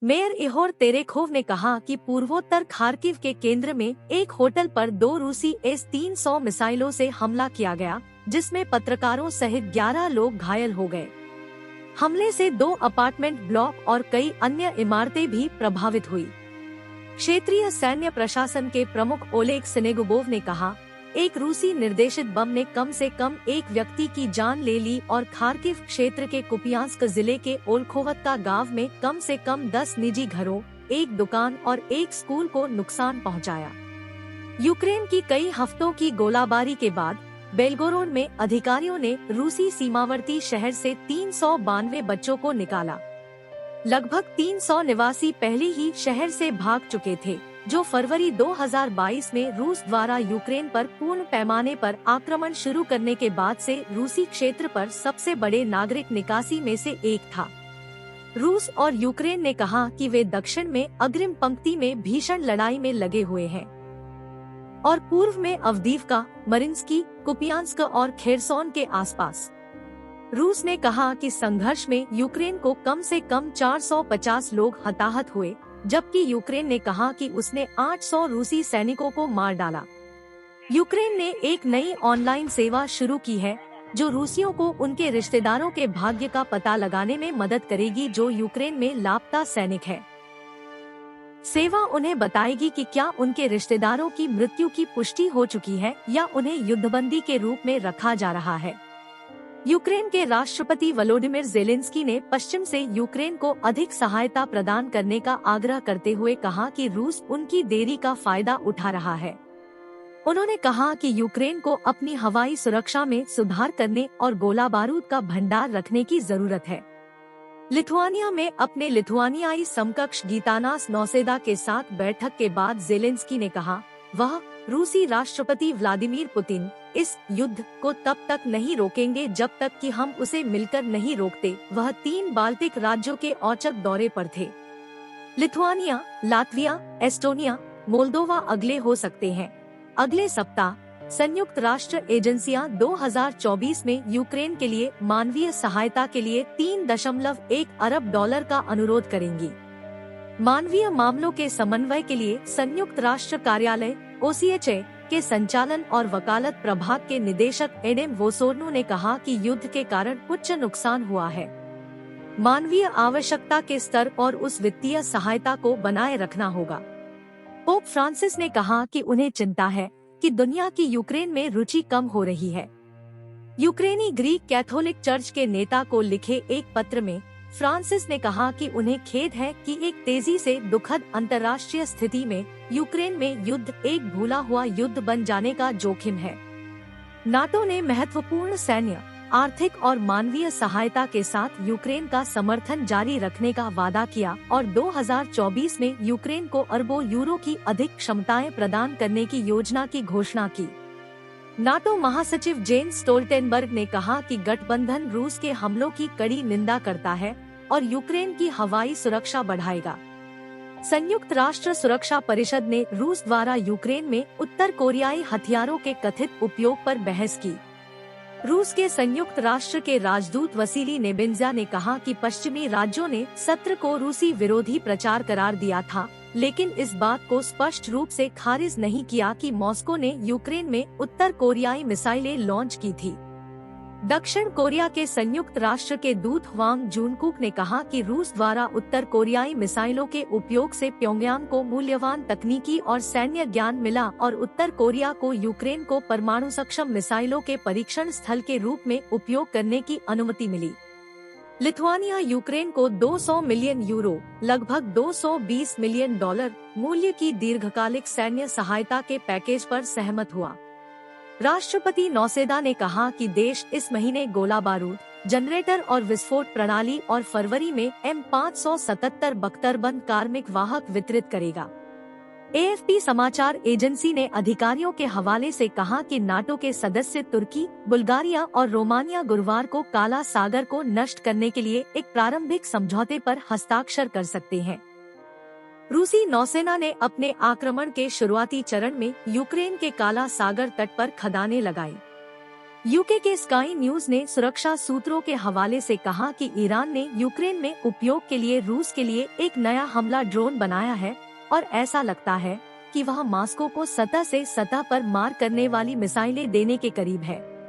Mayor इहोर तेरेखोव ने कहा कि पूर्वोत्तर खार्किव के केंद्र में एक होटल पर 2 रूसी S-300 मिसाइलों से हमला किया गया, जिसमें पत्रकारों सहित 11 लोग घायल हो गए। हमले से 2 अपार्टमेंट ब्लॉक और कई अन्य इमारतें भी प्रभावित हुई। क्षेत्रीय सैन्य प्रशासन के प्रमुख ओलेग सिनेगुबोव ने कहा, एक रूसी निर्देशित बम ने कम से कम एक व्यक्ति की जान ले ली और खार्किव क्षेत्र के कुपियांस्क जिले के ओल्खोवत्का गांव में कम से कम 10 निजी घरों, एक दुकान और एक स्कूल को नुकसान पहुंचाया। यूक्रेन की कई हफ्तों की गोलाबारी के बाद बेलगोरोड में अधिकारियों ने रूसी सीमावर्ती शहर से 392 बच्चों को निकाला। लगभग 300 निवासी पहले ही शहर से भाग चुके थे, जो फरवरी 2022 में रूस द्वारा यूक्रेन पर पूर्ण पैमाने पर आक्रमण शुरू करने के बाद से रूसी क्षेत्र पर सबसे बड़े नागरिक निकासी में से एक था। रूस और यूक्रेन ने कहा कि वे दक्षिण में अग्रिम पंक्ति में भीषण लड़ाई में लगे हुए हैं और पूर्व में अवदीव्का, मरिंस्की, कुपियांस्क और खेरसोन के आसपास। रूस ने कहा कि संघर्ष में यूक्रेन को कम से कम 450 लोग हताहत हुए, जबकि यूक्रेन ने कहा कि उसने 800 रूसी सैनिकों को मार डाला। यूक्रेन ने एक नई ऑनलाइन सेवा शुरू की है, जो रूसियों को उनके रिश्तेदारों के भाग्य का पता लगाने में मदद करेगी जो यूक्रेन में लापता सैनिक है। सेवा उन्हें बताएगी कि क्या उनके रिश्तेदारों की मृत्यु की पुष्टि हो चुकी है या उन्हें युद्धबंदी के रूप में रखा जा रहा है। यूक्रेन के राष्ट्रपति वोलोडिमिर ज़ेलेंस्की ने पश्चिम से यूक्रेन को अधिक सहायता प्रदान करने का आग्रह करते हुए कहा कि रूस उनकी देरी का फायदा उठा रहा है। उन्होंने कहा कि यूक्रेन को अपनी हवाई सुरक्षा में सुधार करने और गोला बारूद का भंडार रखने की जरूरत है। लिथुआनिया में अपने लिथुआनियाई समकक्ष गीतानास नौसेदा के साथ बैठक के बाद ज़ेलेंस्की ने कहा, वह रूसी राष्ट्रपति व्लादिमीर पुतिन इस युद्ध को तब तक नहीं रोकेंगे जब तक कि हम उसे मिलकर नहीं रोकते। वह 3 बाल्टिक राज्यों के औचक दौरे पर थे। लिथुआनिया, लातविया, एस्टोनिया, मोल्दोवा अगले हो सकते हैं। अगले सप्ताह संयुक्त राष्ट्र एजेंसियां 2024 में यूक्रेन के लिए मानवीय सहायता के लिए $3.1 अरब का अनुरोध करेंगी। मानवीय मामलों के समन्वय के लिए संयुक्त राष्ट्र कार्यालय OCHA के संचालन और वकालत प्रभाग के निदेशक एडेम वोसोर्नो ने कहा कि युद्ध के कारण उच्च नुकसान हुआ है। मानवीय आवश्यकता के स्तर और उस वित्तीय सहायता को बनाए रखना होगा। पोप फ्रांसिस ने कहा कि उन्हें चिंता है कि दुनिया की यूक्रेन में रुचि कम हो रही है। यूक्रेनी ग्रीक कैथोलिक चर्च के नेता को लिखे एक पत्र में फ्रांसिस ने कहा कि उन्हें खेद है कि एक तेजी से दुखद अंतर्राष्ट्रीय स्थिति में यूक्रेन में युद्ध एक भूला हुआ युद्ध बन जाने का जोखिम है। नाटो ने महत्वपूर्ण सैन्य, आर्थिक और मानवीय सहायता के साथ यूक्रेन का समर्थन जारी रखने का वादा किया और 2024 में यूक्रेन को अरबों यूरो की अधिक क्षमताएं प्रदान करने की योजना की घोषणा की। नाटो महासचिव जेन्स स्टोल्टेनबर्ग ने कहा कि गठबंधन रूस के हमलों की कड़ी निंदा करता है और यूक्रेन की हवाई सुरक्षा बढ़ाएगा। संयुक्त राष्ट्र सुरक्षा परिषद ने रूस द्वारा यूक्रेन में उत्तर कोरियाई हथियारों के कथित उपयोग पर बहस की। रूस के संयुक्त राष्ट्र के राजदूत वसीली नेबेंजा ने कहा कि पश्चिमी राज्यों ने सत्र को रूसी विरोधी प्रचार करार दिया था, लेकिन इस बात को स्पष्ट रूप से खारिज नहीं किया कि मॉस्को ने यूक्रेन में उत्तर कोरियाई मिसाइलें लॉन्च की थी। दक्षिण कोरिया के संयुक्त राष्ट्र के दूत वांग जुनकुक ने कहा कि रूस द्वारा उत्तर कोरियाई मिसाइलों के उपयोग से प्योंगयांग को मूल्यवान तकनीकी और सैन्य ज्ञान मिला और उत्तर कोरिया को यूक्रेन को परमाणु सक्षम मिसाइलों के परीक्षण स्थल के रूप में उपयोग करने की अनुमति मिली। लिथुआनिया यूक्रेन को 200 मिलियन यूरो, लगभग $220 मिलियन मूल्य की दीर्घकालिक सैन्य सहायता के पैकेज पर सहमत हुआ। राष्ट्रपति नौसेदा ने कहा कि देश इस महीने गोला बारूद, जनरेटर और विस्फोट प्रणाली और फरवरी में M577 बख्तरबंद कार्मिक वाहक वितरित करेगा। AFP समाचार एजेंसी ने अधिकारियों के हवाले से कहा कि नाटो के सदस्य तुर्की, बुल्गारिया और रोमानिया गुरुवार को काला सागर को नष्ट करने के लिए एक प्रारंभिक समझौते पर हस्ताक्षर कर सकते हैं। रूसी नौसेना ने अपने आक्रमण के शुरुआती चरण में यूक्रेन के काला सागर तट पर खदानें लगाई। यूके के स्काई न्यूज ने सुरक्षा सूत्रों के हवाले से कहा कि ईरान ने यूक्रेन में उपयोग के लिए रूस के लिए एक नया हमला ड्रोन बनाया है और ऐसा लगता है कि वह मॉस्को को सतह से सतह पर मार करने वाली मिसाइलें देने के करीब है।